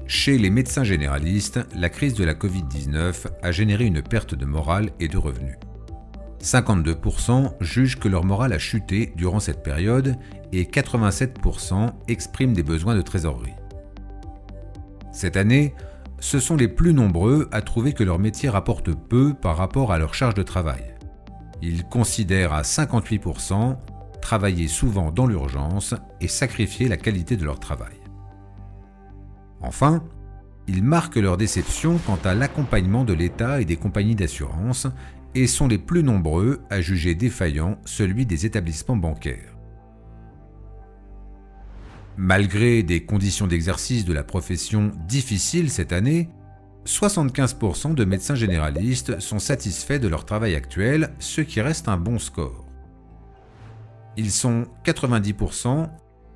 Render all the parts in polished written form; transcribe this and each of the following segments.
Chez les médecins généralistes, la crise de la Covid-19 a généré une perte de morale et de revenus. 52% jugent que leur morale a chuté durant cette période et 87% expriment des besoins de trésorerie. Cette année, ce sont les plus nombreux à trouver que leur métier rapporte peu par rapport à leur charge de travail. Ils considèrent à 58% travailler souvent dans l'urgence et sacrifier la qualité de leur travail. Enfin, ils marquent leur déception quant à l'accompagnement de l'État et des compagnies d'assurance et sont les plus nombreux à juger défaillant celui des établissements bancaires. Malgré des conditions d'exercice de la profession difficiles cette année, 75% de médecins généralistes sont satisfaits de leur travail actuel, ce qui reste un bon score. Ils sont 90%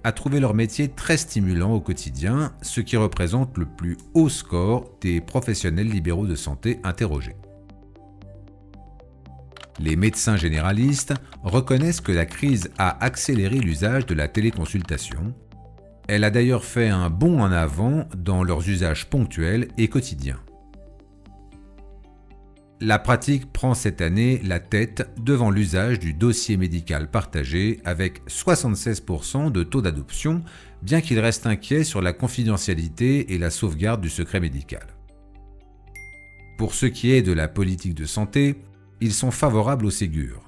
à trouver leur métier très stimulant au quotidien, ce qui représente le plus haut score des professionnels libéraux de santé interrogés. Les médecins généralistes reconnaissent que la crise a accéléré l'usage de la téléconsultation. Elle a d'ailleurs fait un bond en avant dans leurs usages ponctuels et quotidiens. La pratique prend cette année la tête devant l'usage du dossier médical partagé avec 76% de taux d'adoption, bien qu'il reste inquiet sur la confidentialité et la sauvegarde du secret médical. Pour ce qui est de la politique de santé, ils sont favorables au Ségur.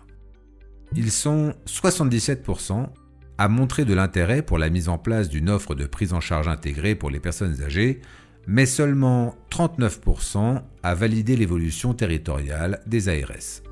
Ils sont 77% à montrer de l'intérêt pour la mise en place d'une offre de prise en charge intégrée pour les personnes âgées, mais seulement 39% à valider l'évolution territoriale des ARS.